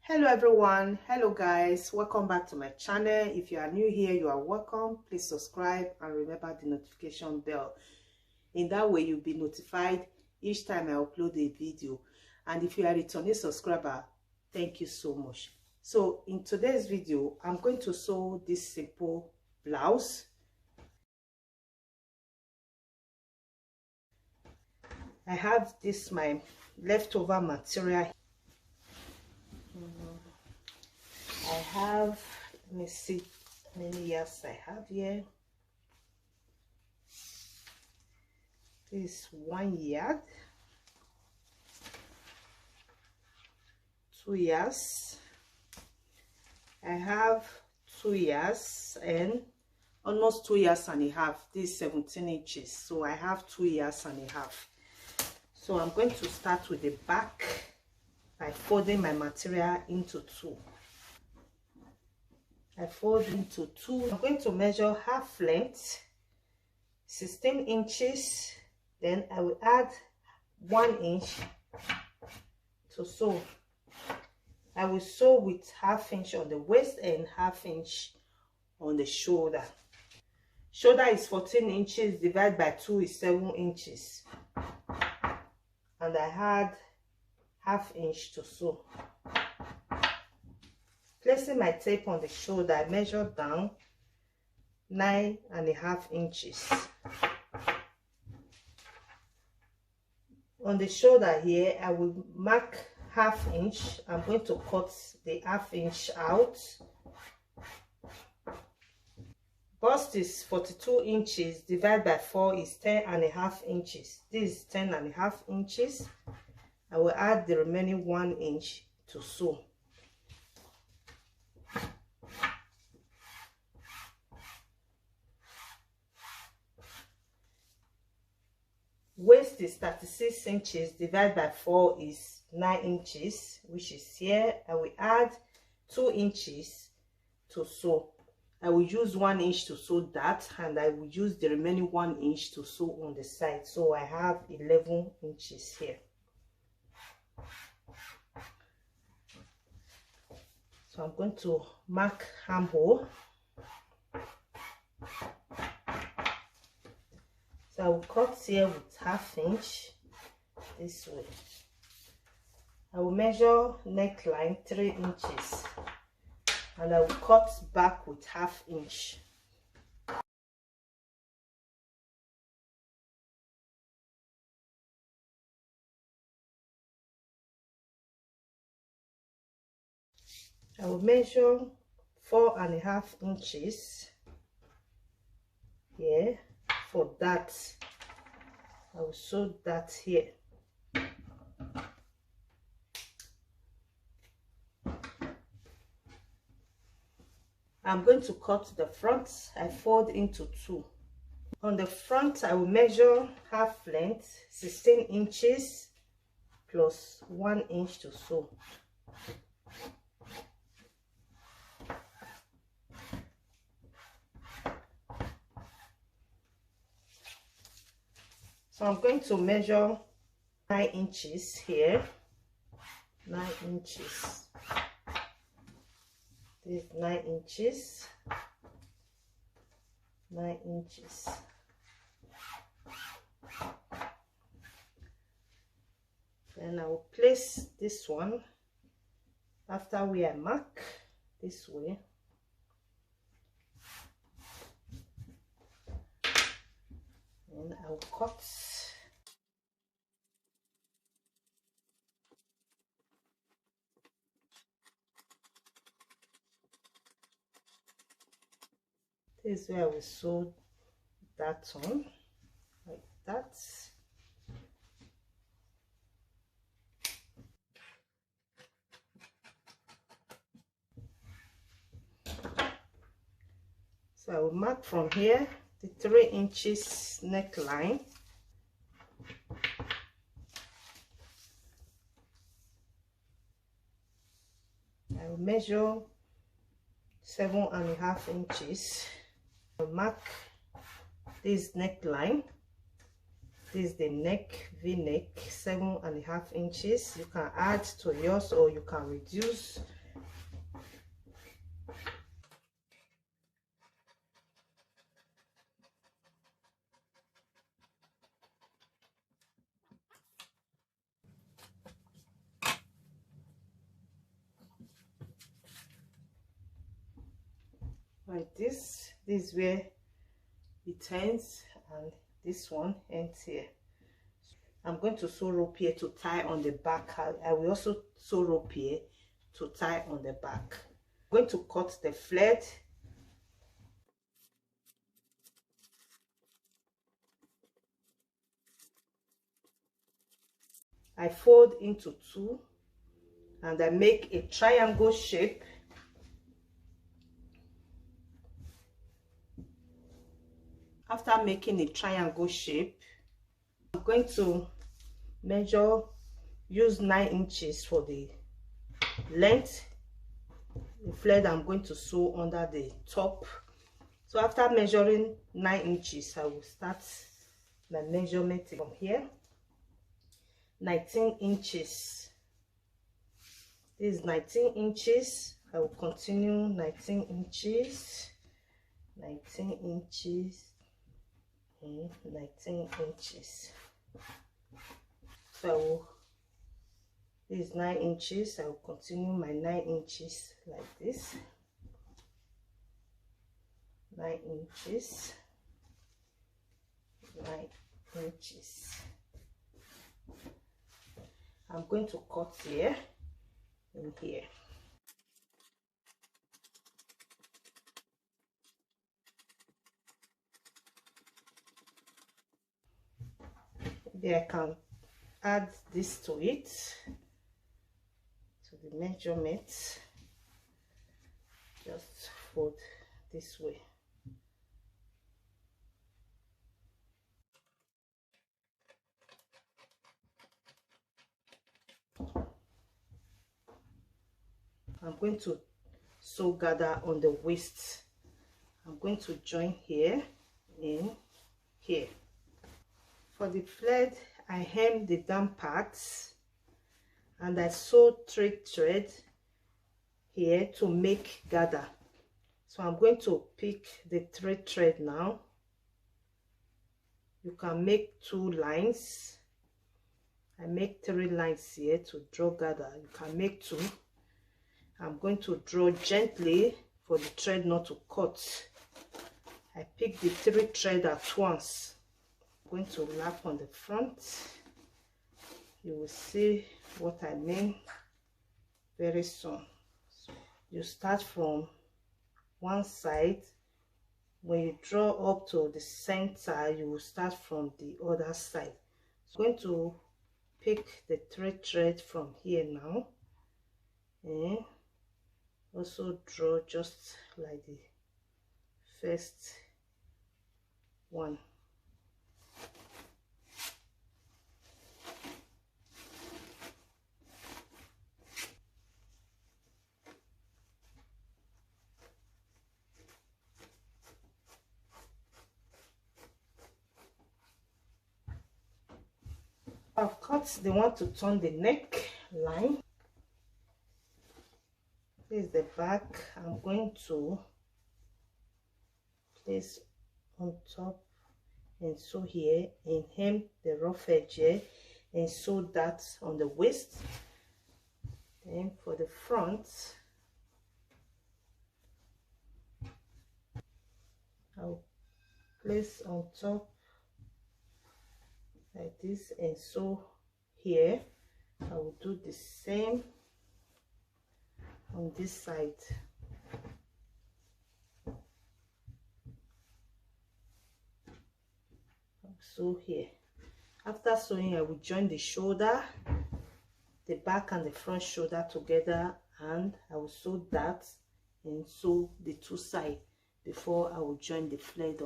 Hello everyone, hello guys, welcome back to my channel. If you are new here, you are welcome. Please subscribe and remember the notification bell. In that way you'll be notified each time I upload a video. And if you are a returning subscriber, thank you so much. So in today's video, I'm going to sew this simple blouse. I have this my leftover material. I have, let me see how many yards I have here. This is 1 yard, 2 yards. I have 2 yards and almost 2 yards and a half. This is 17 inches, so I have 2 yards and a half. So I'm going to start with the back by folding my material into two. I fold into two. I'm going to measure half length, 16 inches. Then I will add 1 inch to sew. I will sew with ½ inch on the waist and ½ inch on the shoulder. Shoulder is 14 inches, divided by 2 is 7 inches. And I had ½ inch to sew. Placing my tape on the shoulder, I measure down 9.5 inches. On the shoulder here, I will mark ½ inch. I'm going to cut the ½ inch out. Bust is 42 inches, divided by 4 is 10.5 inches. This is 10.5 inches. I will add the remaining 1 inch to sew. Waist is 36 inches, divided by 4 is 9 inches, which is here. I will add 2 inches to sew. I will use 1 inch to sew that, and I will use the remaining 1 inch to sew on the side. So I have 11 inches here. So I'm going to mark armhole. So I will cut here with ½ inch this way. I will measure neckline 3 inches and I will cut back with ½ inch. I will measure 4.5 inches here. For that, I will sew that here. I'm going to cut the front. I fold into two. On the front, I will measure half length, 16 inches plus 1 inch to sew. So I'm going to measure 9 inches here. 9 inches. This is 9 inches. 9 inches. Then I will place this one after where I mark this way. And I will cut. This is where I will sew that on, like that. So I will mark from here the 3 inches neckline. I will measure 7.5 inches. I will mark this neckline. This is the neck, V-neck, 7.5 inches. You can add to yours or you can reduce like this. This is where it ends, and this one ends here. I'm going to sew rope here to tie on the back. I will also sew rope here to tie on the back. I'm going to cut the flared. I fold into two and I make a triangle shape. After making a triangle shape, I'm going to measure, use 9 inches for the length. The flared I'm going to sew under the top. So after measuring 9 inches, I will start my measurement from here. 19 inches. This is 19 inches. I will continue 19 inches, 19 inches, and 19 inches. So this is 9 inches. I will continue my 9 inches like this. 9 inches, 9 inches. I'm going to cut here and here. Maybe I can add this to it, to the measurement. Just fold this way. I'm going to sew gather on the waist. I'm going to join here and here. For the flared, I hem the down parts and I sew 3 threads here to make gather. So I'm going to pick the 3 thread now. You can make 2 lines. I make 3 lines here to draw gather. You can make 2. I'm going to draw gently for the thread not to cut. I pick the 3 threads at once. I'm going to lap on the front. You will see what I mean very soon. You start from one side. When you draw up to the center, you will start from the other side. So I'm going to pick the 3 threads from here now and also draw just like the first one. I've cut the one to turn the neck line. This is the back. I'm going to place on top and sew here and hem the rough edge here and sew that on the waist. Then for the front, I'll place on top like this and sew here. I will do the same on this side. I'll sew here. After sewing, I will join the shoulder, the back and the front shoulder together, and I will sew that and sew the 2 sides before I will join the flared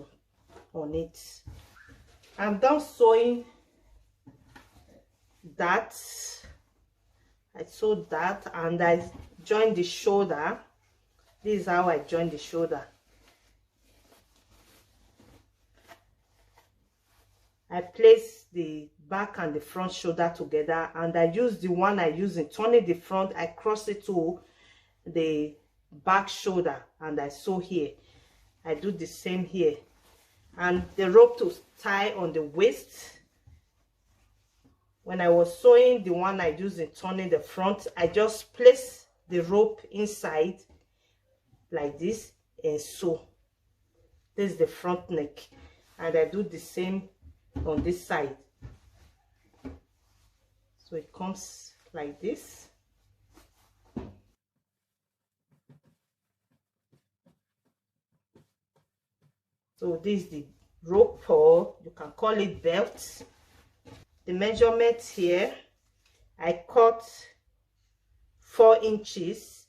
on it. I'm done sewing that. I sewed that and I joined the shoulder. This is how I join the shoulder. I place the back and the front shoulder together and I use the one I use in turning the front. I cross it to the back shoulder and I sew here. I do the same here. And the rope to tie on the waist. When I was sewing the one I used in turning the front, I just place the rope inside like this and sew. This is the front neck, and I do the same on this side. So it comes like this. So this is the rope, or you can call it belt. The measurement here, I cut 4 inches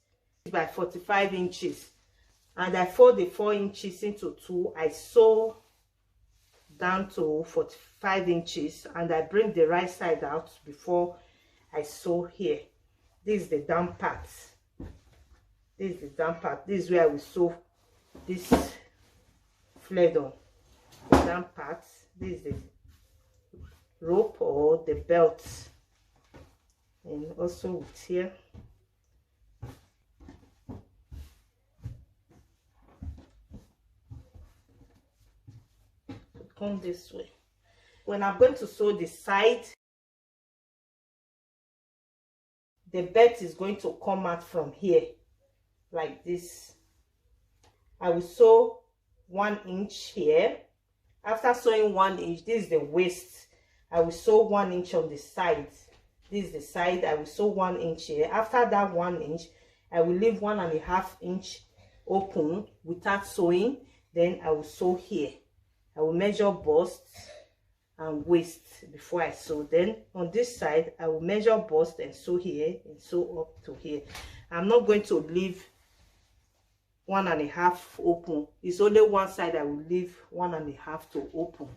by 45 inches, and I fold the 4 inches into 2. I sew down to 45 inches, and I bring the right side out before I sew here. This is the down part. This is the down part. This is where I will sew this flared on. The down part. This is the rope or the belt, and also with here. Come this way. When I'm going to sew the side, the belt is going to come out from here like this. I will sew 1 inch here. After sewing 1 inch, this is the waist. I will sew 1 inch on the side. This is the side. I will sew 1 inch here. After that 1 inch, I will leave 1.5 inch open without sewing. Then I will sew here. I will measure bust and waist before I sew. Then on this side, I will measure bust and sew here and sew up to here. I'm not going to leave 1.5 open. It's only one side I will leave 1.5 to open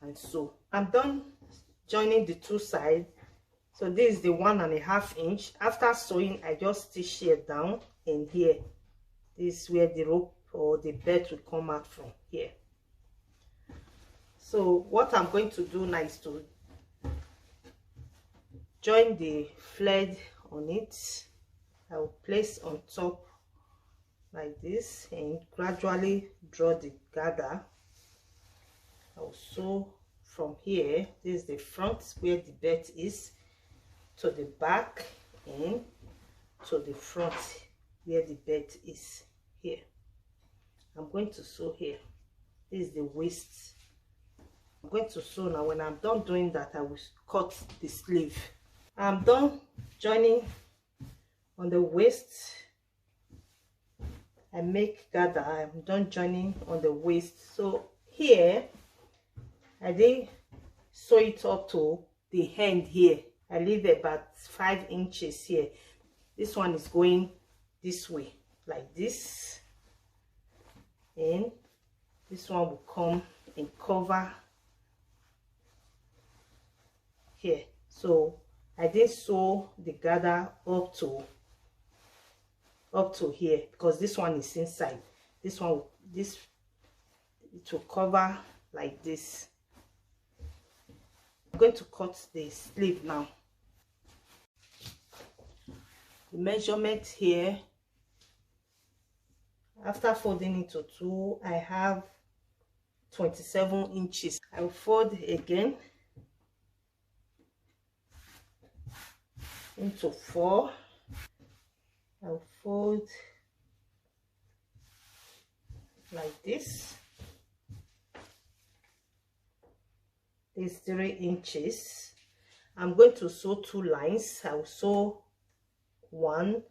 and sew. I'm done joining the 2 sides. So this is the 1.5 inch. After sewing, I just stitch here down and here. This is where the rope or the belt will come out from here. So what I'm going to do now is to join the flared on it. I will place on top like this and gradually draw the gather. I will sew from here. This is the front where the belt is, to the back and to the front where the belt is here. I'm going to sew here. This is the waist. I'm going to sew now. When I'm done doing that, I will cut the sleeve. I'm done joining on the waist. I make gather. I'm done joining on the waist. So here I did sew it up to the hand here. I leave about 5 inches here. This one is going this way like this, and this one will come and cover here. So I did sew the gather up to here, because this one is inside. This one, it will cover like this. I'm going to cut the sleeve now. The measurement here, after folding into 2, I have 27 inches. I'll fold again into 4. I'll fold like this. This 3 inches. I'm going to sew 2 lines. I'll sew 1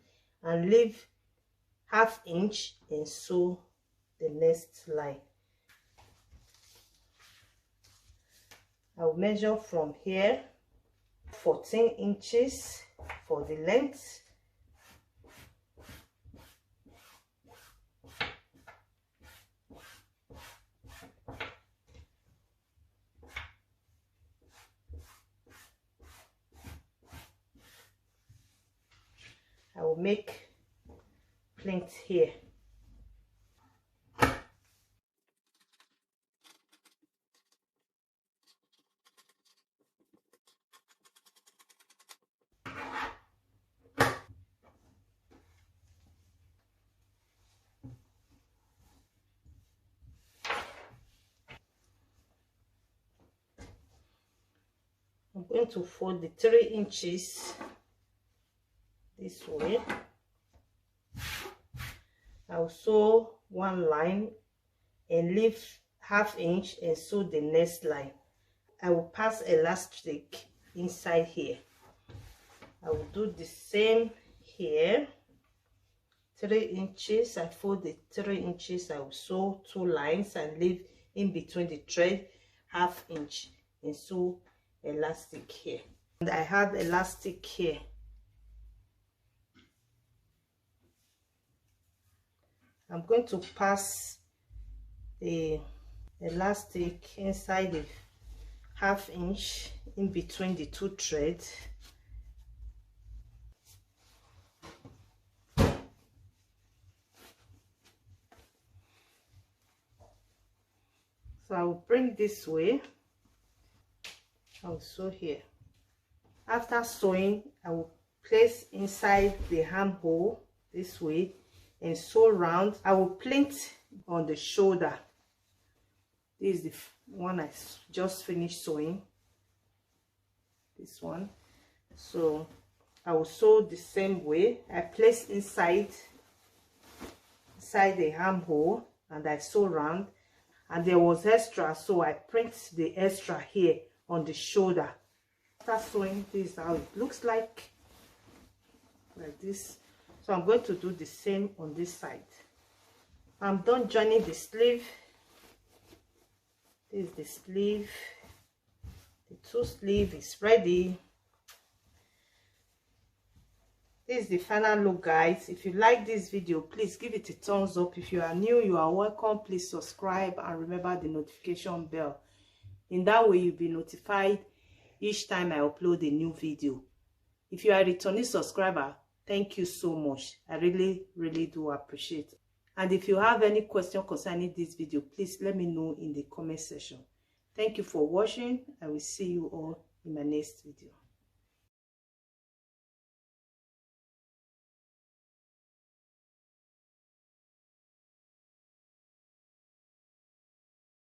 and leave ½ inch and sew the next line. I'll measure from here 14 inches for the length. I will make pleat here. I'm going to fold the 3 inches this way. I'll sew one line and leave ½ inch and sew the next line. I will pass elastic inside here. I will do the same here. 3 inches, I fold the 3 inches, I will sew 2 lines and leave in between the thread ½ inch and sew elastic here. And I have elastic here. I'm going to pass the elastic inside the ½ inch in between the 2 threads. So I will bring this way. I will sew here. After sewing, I will place inside the armhole this way and sew round. I will plait on the shoulder. This is the one I just finished sewing. This one. So I will sew the same way. I place inside the armhole and I sew round. And there was extra, so I print the extra here on the shoulder. After sewing, this is how it looks like this. So I'm going to do the same on this side. I'm done joining the sleeve. This is the sleeve. The 2 sleeve is ready. This is the final look, guys. If you like this video, please give it a thumbs up. If you are new, you are welcome. Please subscribe and remember the notification bell. In that way, you'll be notified each time I upload a new video. If you are a returning subscriber, thank you so much. I really do appreciate it. And if you have any question concerning this video, please let me know in the comment section. Thank you for watching. I will see you all in my next video.